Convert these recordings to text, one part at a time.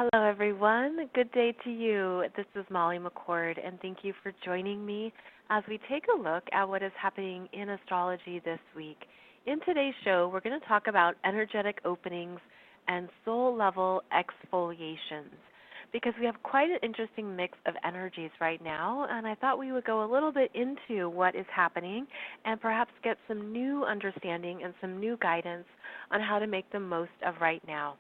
Hello, everyone. Good day to you. This is Molly McCord, and thank you for joining me as we take a look at what is happening in astrology this week. In today's show, we're going to talk about energetic openings and soul-level exfoliations because we have quite an interesting mix of energies right now, and I thought we would go a little bit into what is happening and perhaps get some new understanding and some new guidance on how to make the most of right now.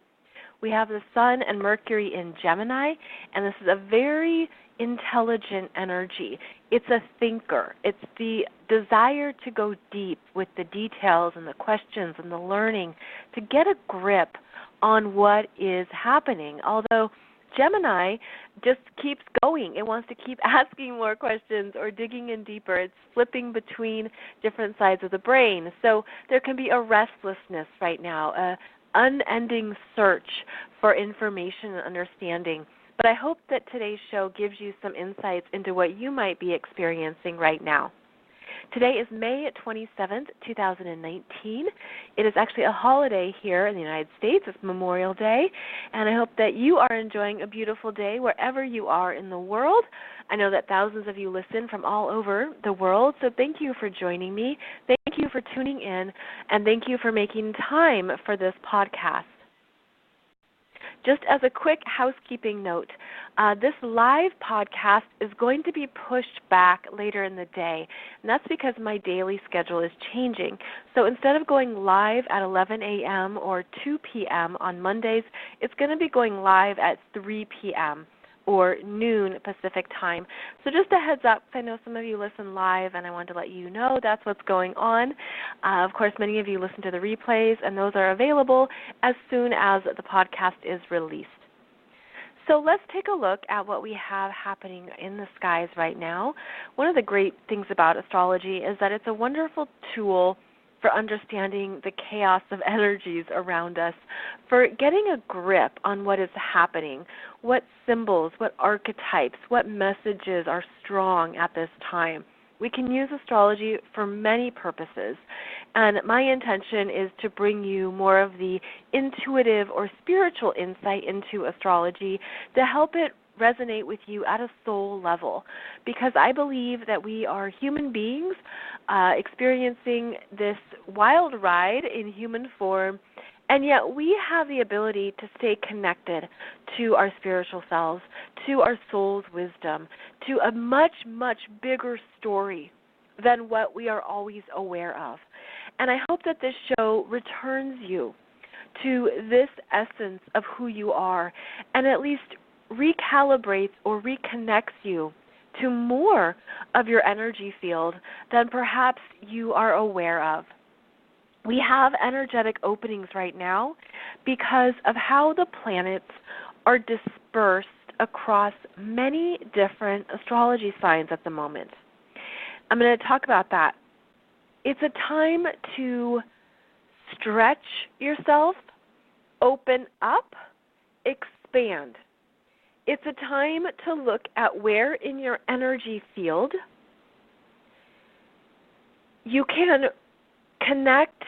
We have the Sun and Mercury in Gemini, and this is a very intelligent energy. It's a thinker. It's the desire to go deep with the details and the questions and the learning to get a grip on what is happening. Although Gemini just keeps going. It wants to keep asking more questions or digging in deeper. It's flipping between different sides of the brain. So there can be a restlessness right now, a unending search for information and understanding. But I hope that today's show gives you some insights into what you might be experiencing right now. Today is May 27th, 2019. It is actually a holiday here in the United States. It's Memorial Day, and I hope that you are enjoying a beautiful day wherever you are in the world. I know that thousands of you listen from all over the world, so thank you for joining me. Thank you for tuning in, and thank you for making time for this podcast. Just as a quick housekeeping note, this live podcast is going to be pushed back later in the day, and that's because my daily schedule is changing. So instead of going live at 11 a.m. or 2 p.m. on Mondays, it's going to be going live at 3 p.m. or noon Pacific time. So just a heads up, I know some of you listen live, and I want to let you know that's what's going on. Of course, many of you listen to the replays, and those are available as soon as the podcast is released. So let's take a look at what we have happening in the skies right now. One of the great things about astrology is that it's a wonderful tool for understanding the chaos of energies around us, for getting a grip on what is happening, what symbols, what archetypes, what messages are strong at this time. We can use astrology for many purposes, and my intention is to bring you more of the intuitive or spiritual insight into astrology to help it resonate with you at a soul level, because I believe that we are human beings experiencing this wild ride in human form, and yet we have the ability to stay connected to our spiritual selves, to our soul's wisdom, to a much, much bigger story than what we are always aware of. And I hope that this show returns you to this essence of who you are, and at least recalibrates or reconnects you to more of your energy field than perhaps you are aware of. We have energetic openings right now because of how the planets are dispersed across many different astrology signs at the moment. I'm going to talk about that. It's a time to stretch yourself, open up, expand. It's a time to look at where in your energy field you can connect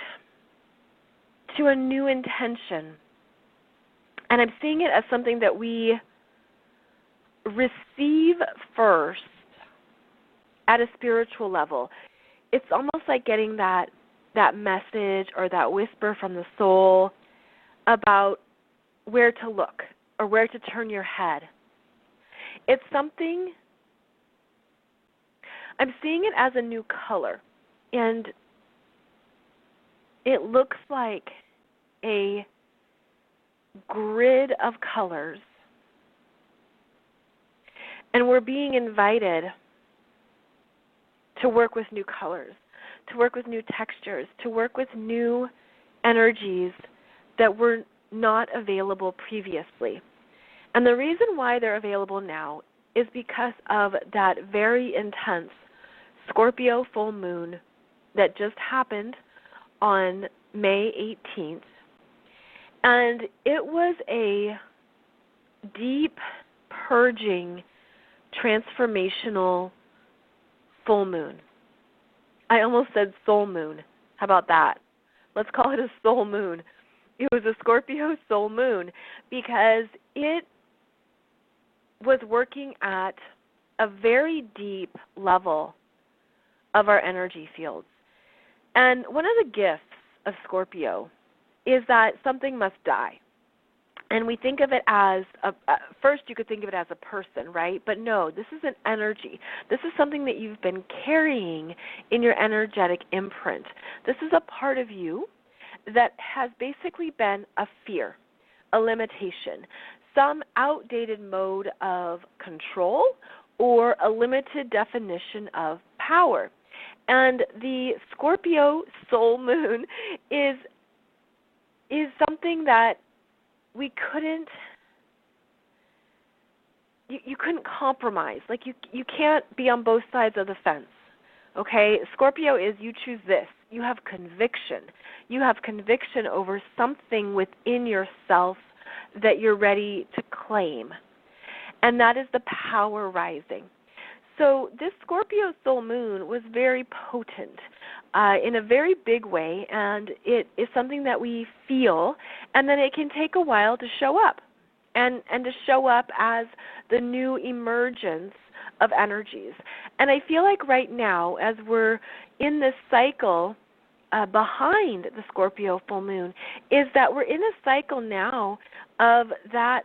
to a new intention. And I'm seeing it as something that we receive first at a spiritual level. It's almost like getting that message or that whisper from the soul about where to look or where to turn your head. It's something, I'm seeing it as a new color, and it looks like a grid of colors, and we're being invited to work with new colors, to work with new textures, to work with new energies that were not available previously. And the reason why they're available now is because of that very intense Scorpio full moon that just happened on May 18th. And it was a deep, purging, transformational full moon. I almost said soul moon. How about that? Let's call it a soul moon. It was a Scorpio soul moon because it was working at a very deep level of our energy fields. And one of the gifts of Scorpio is that something must die. And we think of it as, first you could think of it as a person, right? But no, this is an energy. This is something that you've been carrying in your energetic imprint. This is a part of you that has basically been a fear, a limitation, some outdated mode of control or a limited definition of power. And the Scorpio Sol Moon is something that we couldn't, you couldn't compromise. Like you can't be on both sides of the fence, okay? Scorpio is you choose this. You have conviction. You have conviction over something within yourself that you're ready to claim. And that is the power rising. So this Scorpio Sol Moon was very potent in a very big way, and it is something that we feel, and then it can take a while to show up, and to show up as the new emergence of energies. And I feel like right now, as we're in this cycle behind the Scorpio full moon, is that we're in a cycle now of that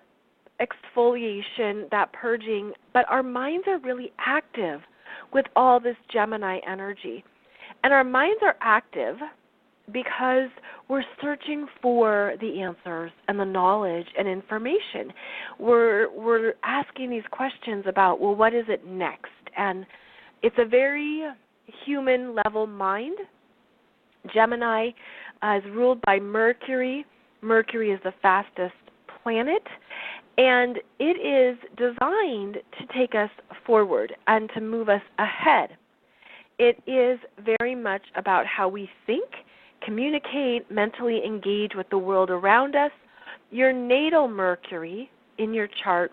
exfoliation, that purging, but our minds are really active with all this Gemini energy. And our minds are active because we're searching for the answers and the knowledge and information. We're asking these questions about, well, what is it next? And it's a very human level mind. Gemini is ruled by Mercury. Mercury is the fastest planet, and it is designed to take us forward and to move us ahead. It is very much about how we think, communicate, mentally engage with the world around us. Your natal Mercury in your chart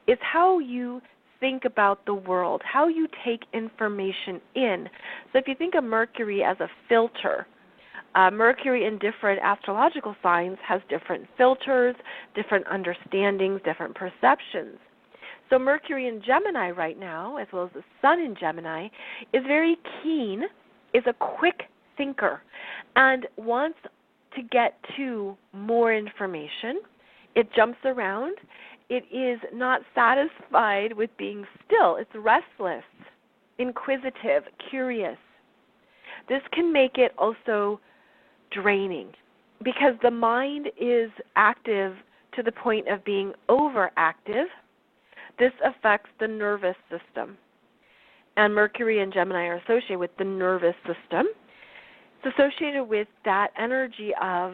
is how you think about the world, how you take information in. So if you think of Mercury as a filter, Mercury in different astrological signs has different filters, different understandings, different perceptions. So Mercury in Gemini right now, as well as the Sun in Gemini, is very keen, is a quick thinker, and wants to get to more information. It jumps around. It is not satisfied with being still. It's restless, inquisitive, curious. This can make it also draining because the mind is active to the point of being overactive. This affects the nervous system. And Mercury and Gemini are associated with the nervous system. It's associated with that energy of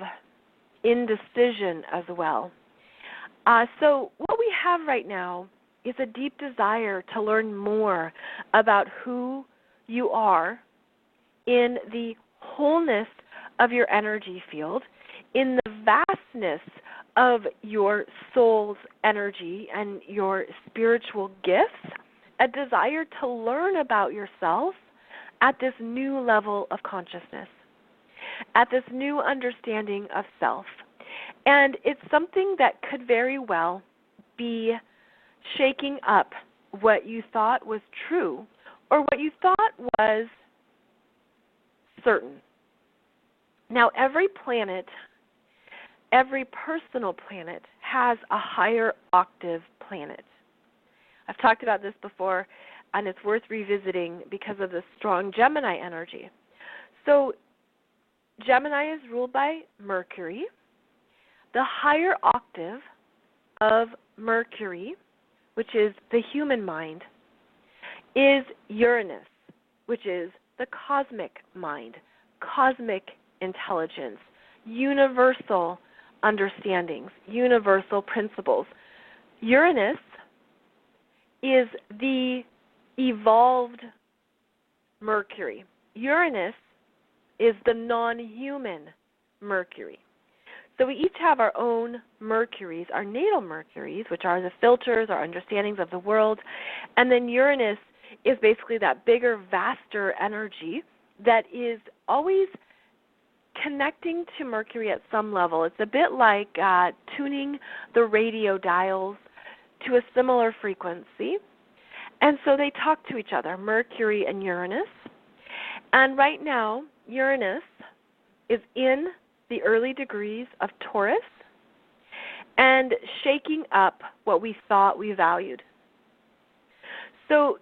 indecision as well. So what we have right now is a deep desire to learn more about who you are in the wholeness of your energy field, in the vastness of your soul's energy and your spiritual gifts, a desire to learn about yourself at this new level of consciousness, at this new understanding of self. And it's something that could very well be shaking up what you thought was true or what you thought was certain. Now, every planet, every personal planet has a higher octave planet. I've talked about this before, and it's worth revisiting because of the strong Gemini energy. So Gemini is ruled by Mercury. The higher octave of Mercury, which is the human mind, is Uranus, which is the cosmic mind, cosmic intelligence, universal understandings, universal principles. Uranus is the evolved Mercury. Uranus is the non-human Mercury. So we each have our own Mercuries, our natal Mercuries, which are the filters, our understandings of the world, and then Uranus is basically that bigger, vaster energy that is always connecting to Mercury at some level. It's a bit like tuning the radio dials to a similar frequency. And so they talk to each other, Mercury and Uranus. And right now, Uranus is in the early degrees of Taurus and shaking up what we thought we valued. So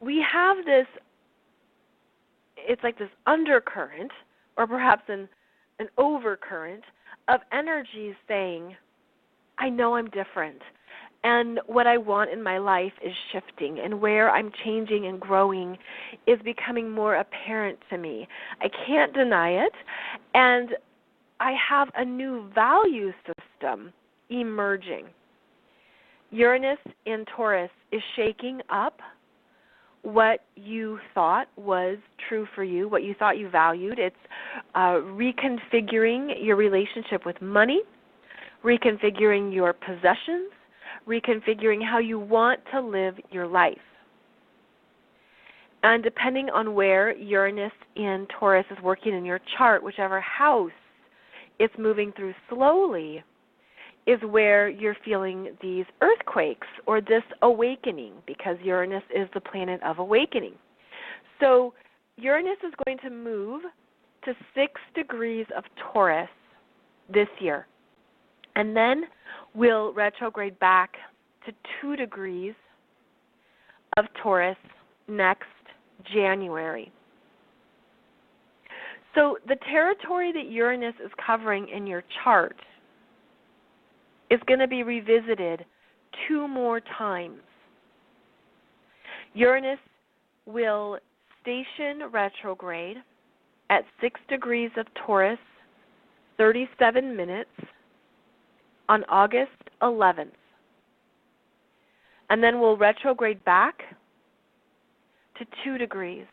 we have this, it's like this undercurrent, or perhaps an overcurrent of energies saying, I know I'm different, and what I want in my life is shifting, and where I'm changing and growing is becoming more apparent to me. I can't deny it, and I have a new value system emerging. Uranus in Taurus is shaking up what you thought was true for you, what you thought you valued. It's reconfiguring your relationship with money, reconfiguring your possessions, reconfiguring how you want to live your life. And depending on where Uranus in Taurus is working in your chart, whichever house it's moving through slowly, is where you're feeling these earthquakes or this awakening, because Uranus is the planet of awakening. So Uranus is going to move to 6 degrees of Taurus this year, and then will retrograde back to 2 degrees of Taurus next January. So the territory that Uranus is covering in your chart is going to be revisited 2 more times. Uranus will station retrograde at 6 degrees of Taurus, 37 minutes, on August 11th. And then we'll retrograde back to 2 degrees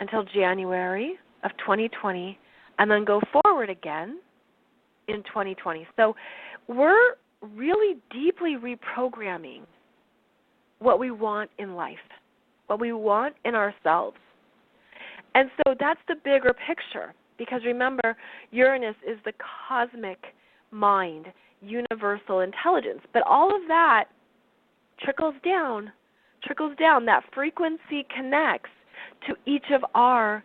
until January of 2020, and then go forward again in 2020. So we're really deeply reprogramming what we want in life, what we want in ourselves. And so that's the bigger picture, because remember, Uranus is the cosmic mind, universal intelligence. But all of that trickles down. That frequency connects to each of our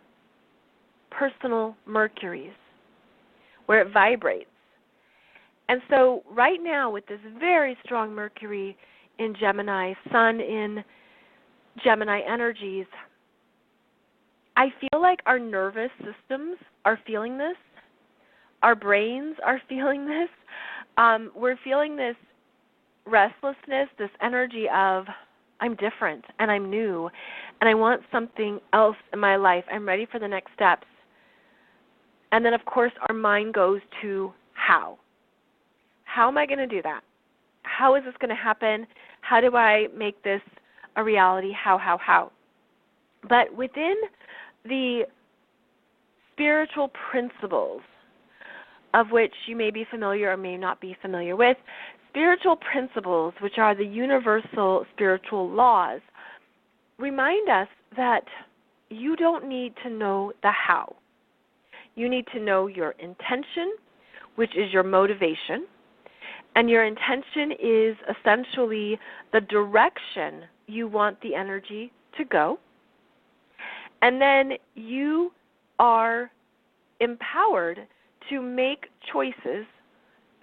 personal Mercuries, where it vibrates. And so right now, with this very strong Mercury in Gemini, Sun in Gemini energies, I feel like our nervous systems are feeling this. Our brains are feeling this. We're feeling this restlessness, this energy of, I'm different and I'm new and I want something else in my life. I'm ready for the next steps. And then, of course, our mind goes to how. How am I going to do that? How is this going to happen? How do I make this a reality? How? But within the spiritual principles, of which you may be familiar or may not be familiar with, spiritual principles, which are the universal spiritual laws, remind us that you don't need to know the how. You need to know your intention, which is your motivation. And your intention is essentially the direction you want the energy to go. And then you are empowered to make choices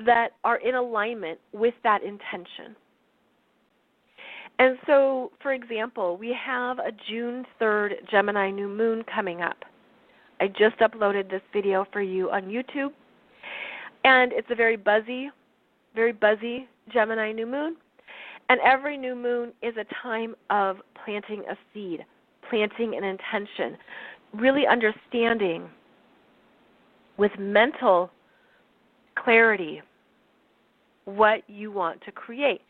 that are in alignment with that intention. And so, for example, we have a June 3rd Gemini New Moon coming up. I just uploaded this video for you on YouTube. And it's a very buzzy Gemini New Moon. And every new moon is a time of planting a seed, planting an intention, really understanding with mental clarity what you want to create.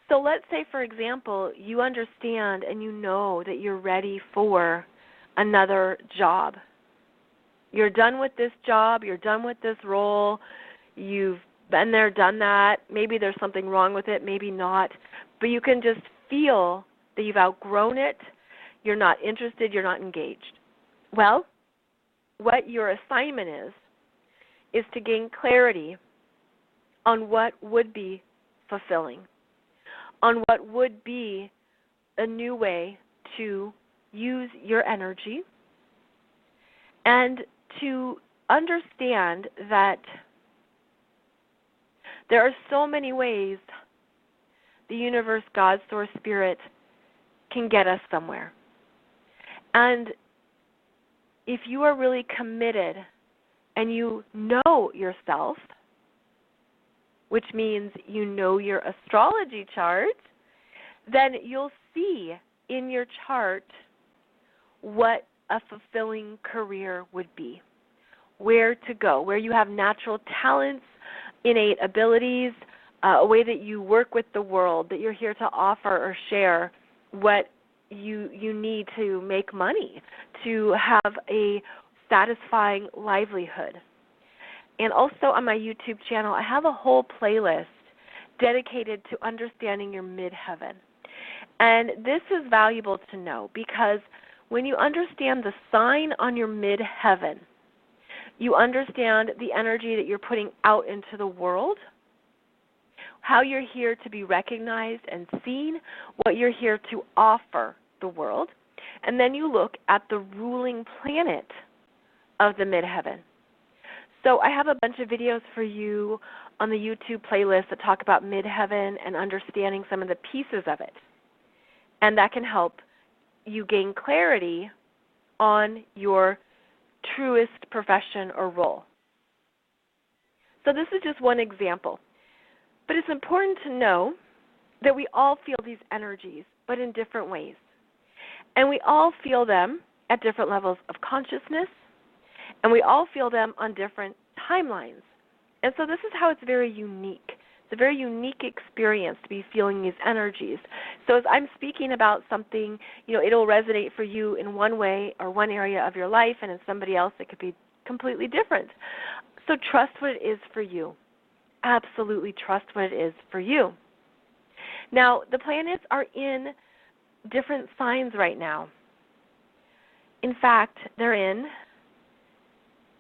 So let's say, for example, you understand and you know that you're ready for another job. You're done with this job, you're done with this role, you've been there, done that. Maybe there's something wrong with it, maybe not. But you can just feel that you've outgrown it, you're not interested, you're not engaged. Well, what your assignment is to gain clarity on what would be fulfilling, on what would be a new way to use your energy, and to understand that there are so many ways the universe, God, Source, Spirit can get us somewhere. And if you are really committed and you know yourself, which means you know your astrology chart, then you'll see in your chart what a fulfilling career would be, where to go, where you have natural talents, innate abilities, a way that you work with the world, that you're here to offer or share what you need to make money, to have a satisfying livelihood. And also on my YouTube channel, I have a whole playlist dedicated to understanding your midheaven. And this is valuable to know because when you understand the sign on your midheaven, you understand the energy that you're putting out into the world, how you're here to be recognized and seen, what you're here to offer the world, and then you look at the ruling planet of the midheaven. So I have a bunch of videos for you on the YouTube playlist that talk about midheaven and understanding some of the pieces of it. And that can help you gain clarity on your truest profession or role. So this is just one example. But it's important to know that we all feel these energies, but in different ways. And we all feel them at different levels of consciousness, and we all feel them on different timelines. And so this is how it's very unique. It's a very unique experience to be feeling these energies. So as I'm speaking about something, it'll resonate for you in one way or one area of your life, and in somebody else it could be completely different. So trust what it is for you. Absolutely trust what it is for you. Now, the planets are in different signs right now. In fact, they're in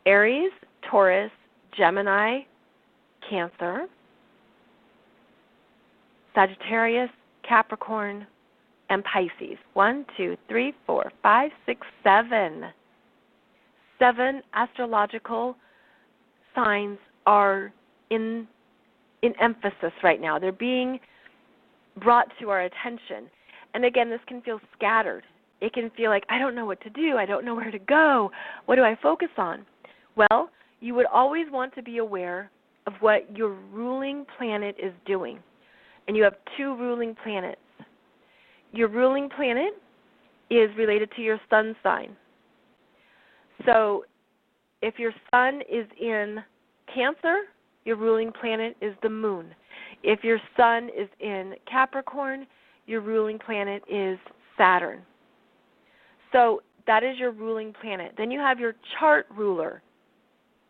Aries, Taurus, Gemini, Cancer, Sagittarius, Capricorn, and Pisces. 1, 2, 3, 4, 5, 6, 7. 7 astrological signs are in emphasis right now. They're being brought to our attention. And again, this can feel scattered. It can feel like, I don't know what to do. I don't know where to go. What do I focus on? Well, you would always want to be aware of what your ruling planet is doing. And you have 2 ruling planets. Your ruling planet is related to your sun sign. So if your sun is in Cancer, your ruling planet is the moon. If your sun is in Capricorn, your ruling planet is Saturn. So that is your ruling planet. Then you have your chart ruler.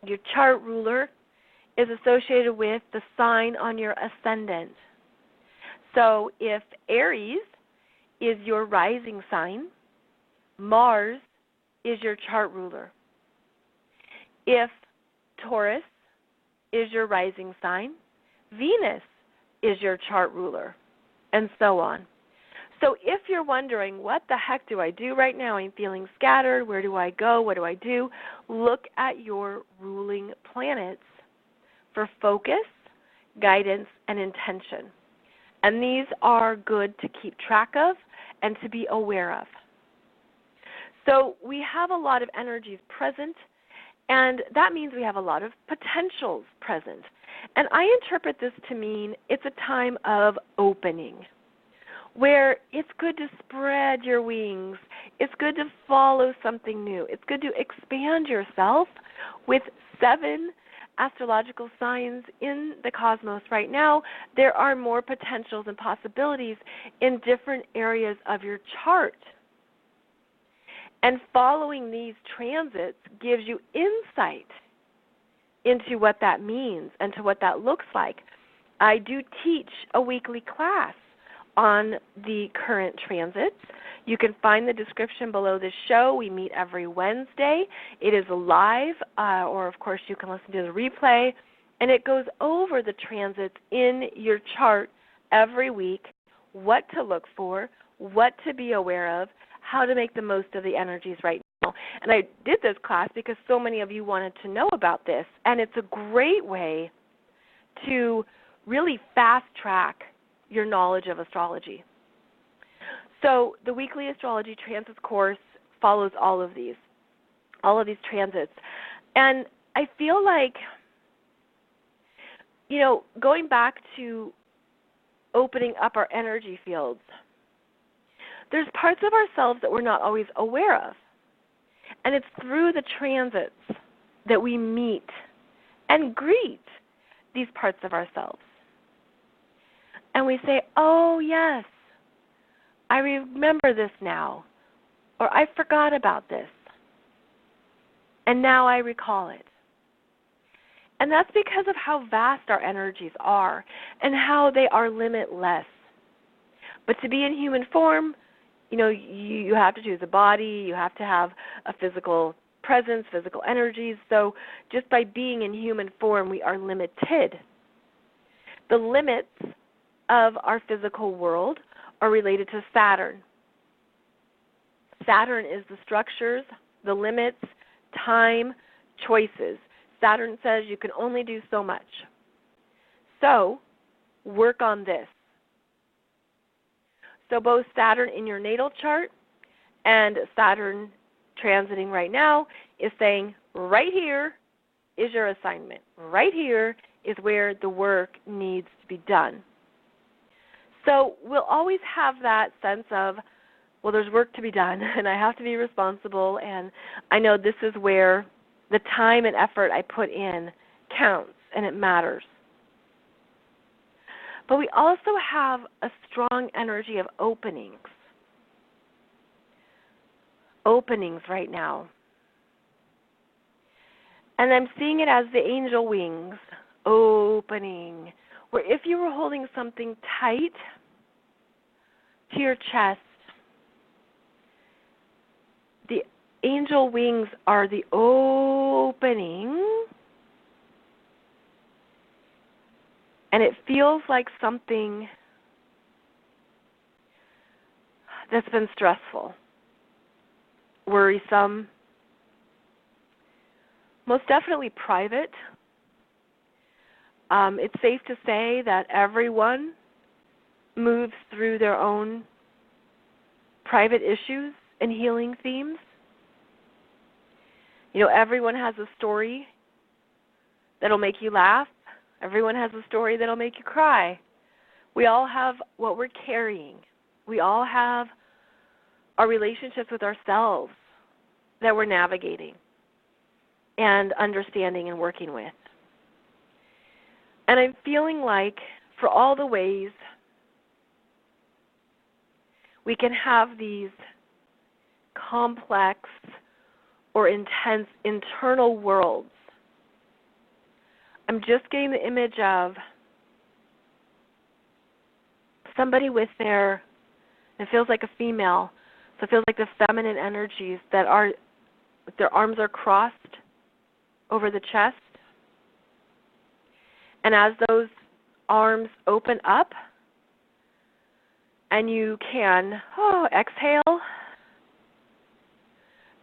Your chart ruler is associated with the sign on your ascendant. So if Aries is your rising sign, Mars is your chart ruler. If Taurus is your rising sign, Venus is your chart ruler, and so on. So if you're wondering, what the heck do I do right now? I'm feeling scattered. Where do I go? What do I do? Look at your ruling planets for focus, guidance, and intention. And these are good to keep track of and to be aware of. So we have a lot of energies present, and that means we have a lot of potentials present. And I interpret this to mean it's a time of opening, where it's good to spread your wings. It's good to follow something new. It's good to expand yourself. With 7 astrological signs in the cosmos right now, there are more potentials and possibilities in different areas of your chart. And following these transits gives you insight into what that means and to what that looks like. I do teach a weekly class on the current transits. You can find the description below this show. We meet every Wednesday. It is live, or of course you can listen to the replay, and it goes over the transits in your chart every week what to look for, what to be aware of, how to make the most of the energies right now. And I did this class because so many of you wanted to know about this, and it's a great way to really fast track your knowledge of astrology. So the weekly astrology transits course follows all of these transits. And I feel like, going back to opening up our energy fields, there's parts of ourselves that we're not always aware of. And it's through the transits that we meet and greet these parts of ourselves. And we say, oh, yes, I remember this now, or I forgot about this, and now I recall it. And that's because of how vast our energies are and how they are limitless. But to be in human form, you have to choose a body, you have to have a physical presence, physical energies. So just by being in human form, we are limited. The limits of our physical world are related to Saturn. Saturn is the structures, the limits, time, choices. Saturn says you can only do so much. So work on this. So both Saturn in your natal chart and Saturn transiting right now is saying, right here is your assignment. Right here is where the work needs to be done. So we'll always have that sense of, well, there's work to be done, and I have to be responsible, and I know this is where the time and effort I put in counts, and it matters. But we also have a strong energy of openings. Openings right now. And I'm seeing it as the angel wings, opening, where if you were holding something tight to your chest, the angel wings are the opening, and it feels like something that's been stressful, worrisome, most definitely private. It's safe to say that everyone moves through their own private issues and healing themes. Everyone has a story that'll make you laugh. Everyone has a story that'll make you cry. We all have what we're carrying. We all have our relationships with ourselves that we're navigating and understanding and working with. And I'm feeling like for all the ways we can have these complex or intense internal worlds, I'm just getting the image of somebody with it feels like a female, so it feels like the feminine energies that are, their arms are crossed over the chest. And as those arms open up and you can exhale,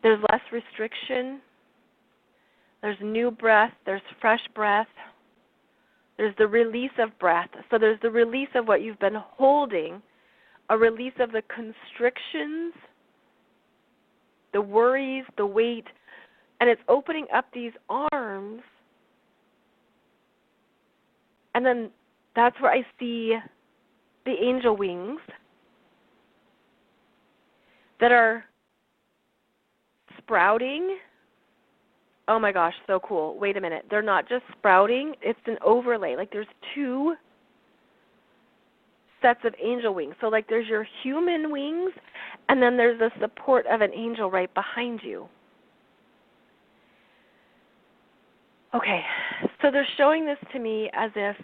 there's less restriction. There's new breath. There's fresh breath. There's the release of breath. So there's the release of what you've been holding, a release of the constrictions, the worries, the weight, and it's opening up these arms. And then that's where I see the angel wings that are sprouting. Oh my gosh, so cool. Wait a minute. They're not just sprouting, it's an overlay. Like there's two sets of angel wings. So like there's your human wings, and then there's the support of an angel right behind you. Okay, so they're showing this to me as if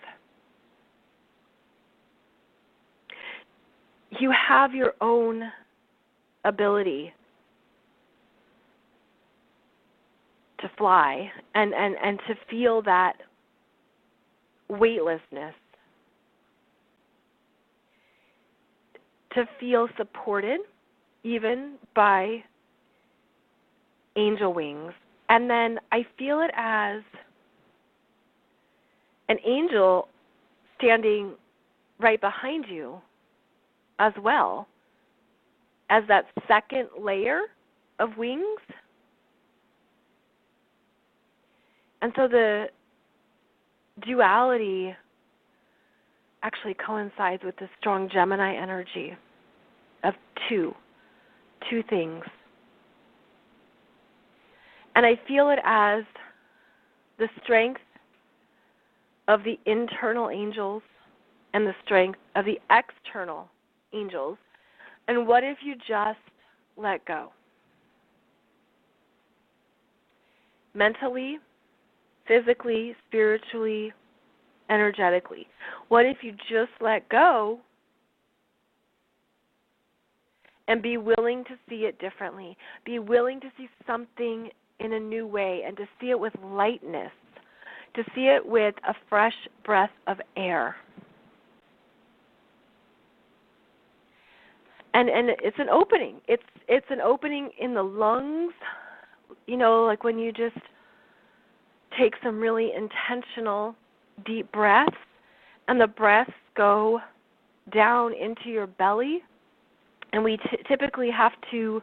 you have your own ability to fly and to feel that weightlessness. to feel supported even by angel wings. And then I feel it as an angel standing right behind you as well as that second layer of wings. And so the duality actually coincides with the strong Gemini energy of two things. And I feel it as the strength of the internal angels and the strength of the external angels. And what if you just let go? Mentally, physically, spiritually, energetically. What if you just let go and be willing to see it differently? Be willing to see something in a new way and to see it with lightness, to see it with a fresh breath of air. And it's an opening. It's an opening in the lungs, like when you just take some really intentional deep breaths, and the breaths go down into your belly, and we typically have to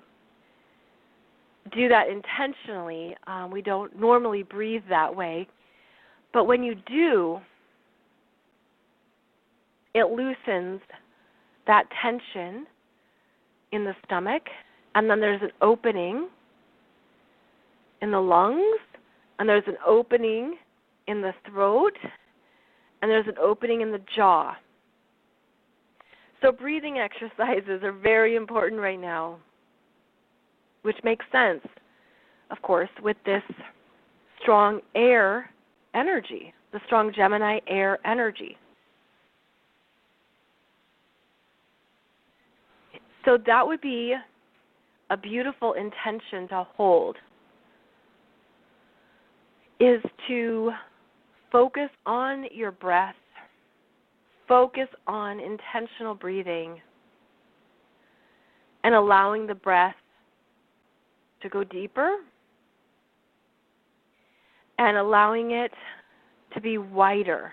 do that intentionally. We don't normally breathe that way, but when you do, it loosens that tension in the stomach, and then there's an opening in the lungs, and there's an opening in the throat, and there's an opening in the jaw. So breathing exercises are very important right now, which makes sense, of course, with this strong air energy, the strong Gemini air energy. So that would be a beautiful intention to hold, is to focus on your breath, focus on intentional breathing, and allowing the breath to go deeper and allowing it to be wider.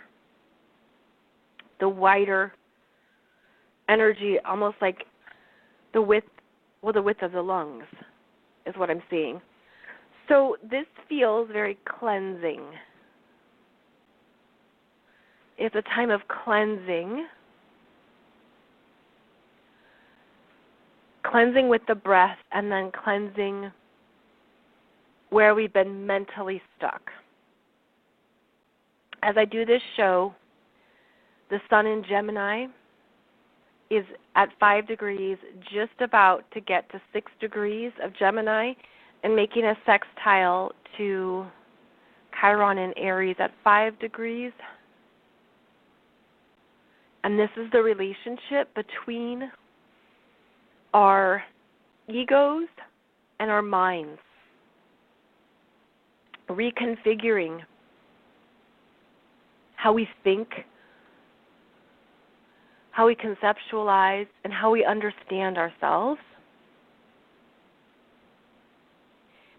The wider energy, almost like the width of the lungs is what I'm seeing. So this feels very cleansing. It's a time of cleansing with the breath, and then cleansing where we've been mentally stuck. As I do this show, the Sun in Gemini is at 5 degrees, just about to get to 6 degrees of Gemini, and making a sextile to Chiron in Aries at 5 degrees. And this is the relationship between our egos and our minds, reconfiguring how we think, how we conceptualize, and how we understand ourselves.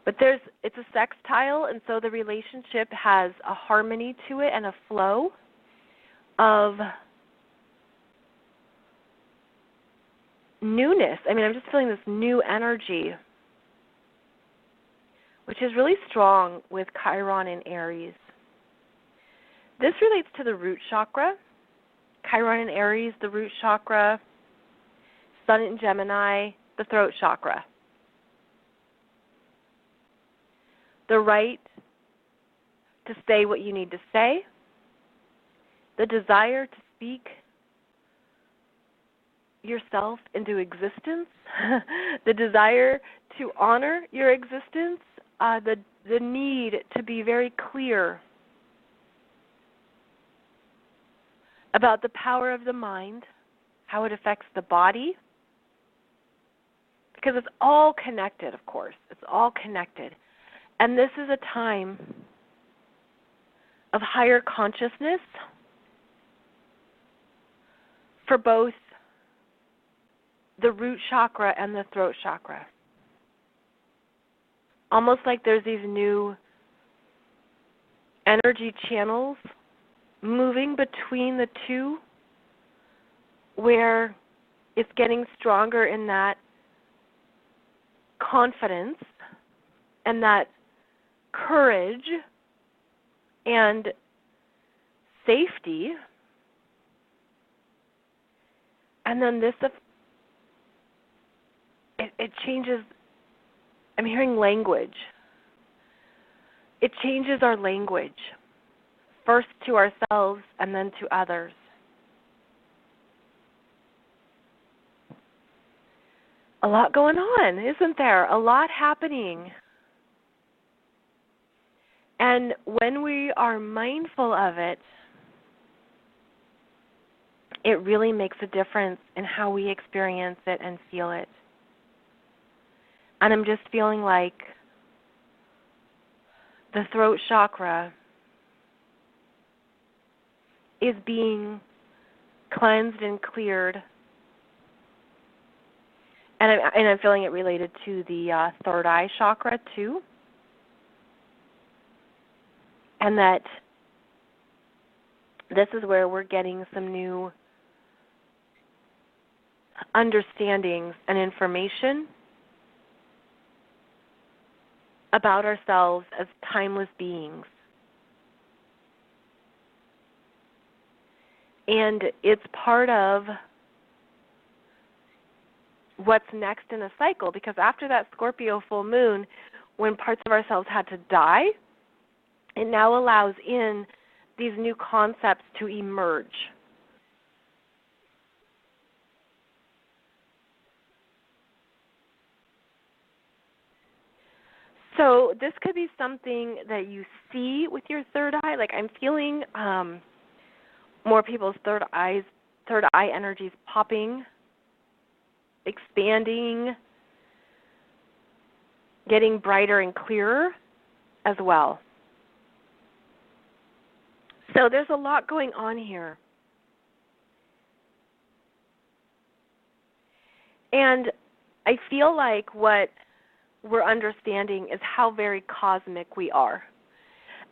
But it's a sextile, and so the relationship has a harmony to it and a flow of newness. I mean, I'm just feeling this new energy, which is really strong with Chiron in Aries. This relates to the root chakra. Chiron in Aries, the root chakra. Sun in Gemini, the throat chakra. The right to say what you need to say. The desire to speak yourself into existence. The desire to honor your existence. The need to be very clear about the power of the mind, how it affects the body, because it's all connected, of course. It's all connected. And this is a time of higher consciousness for both the root chakra and the throat chakra. Almost like there's these new energy channels moving between the two, where it's getting stronger in that confidence and that courage and safety. And then this, it changes. I'm hearing language. It changes our language, first to ourselves and then to others. A lot going on, isn't there? A lot happening. And when we are mindful of it, it really makes a difference in how we experience it and feel it. And I'm just feeling like the throat chakra is being cleansed and cleared. And I'm feeling it related to the third eye chakra too. And that this is where we're getting some new understandings and information about ourselves as timeless beings. And it's part of what's next in a cycle, because after that Scorpio full moon, when parts of ourselves had to die, it now allows in these new concepts to emerge. So this could be something that you see with your third eye. Like I'm feeling more people's third eye energies popping, expanding, getting brighter and clearer as well. So there's a lot going on here. And I feel like what we're understanding is how very cosmic we are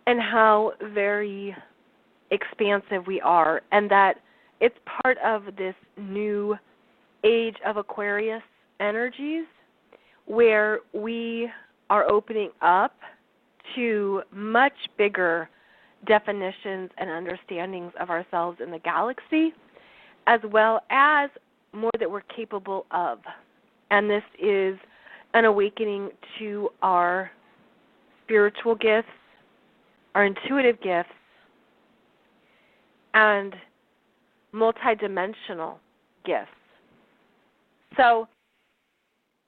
and how very expansive we are, and that it's part of this new age of Aquarius energies where we are opening up to much bigger definitions and understandings of ourselves in the galaxy, as well as more that we're capable of. And this is an awakening to our spiritual gifts, our intuitive gifts, and multidimensional gifts. So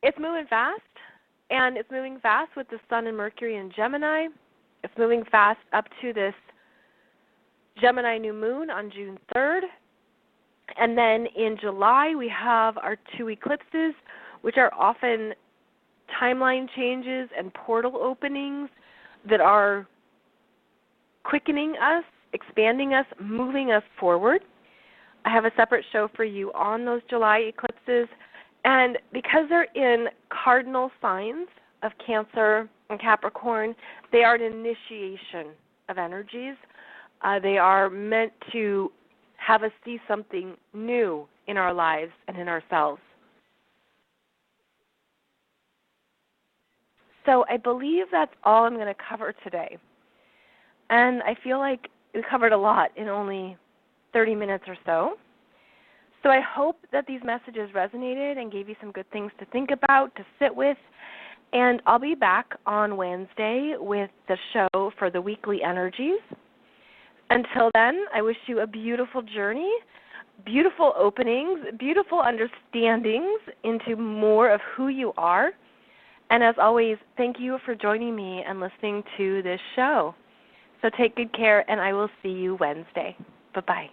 it's moving fast, and it's moving fast with the Sun and Mercury in Gemini. It's moving fast up to this Gemini New Moon on June 3rd. And then in July, we have our two eclipses, which are often timeline changes and portal openings that are quickening us, expanding us, moving us forward. I have a separate show for you on those July eclipses. And because they're in cardinal signs of Cancer and Capricorn, they are an initiation of energies. They are meant to have us see something new in our lives and in ourselves. So I believe that's all I'm going to cover today. And I feel like we covered a lot in only 30 minutes or so. So I hope that these messages resonated and gave you some good things to think about, to sit with. And I'll be back on Wednesday with the show for the weekly energies. Until then, I wish you a beautiful journey, beautiful openings, beautiful understandings into more of who you are. And as always, thank you for joining me and listening to this show. So take good care, and I will see you Wednesday. Bye-bye.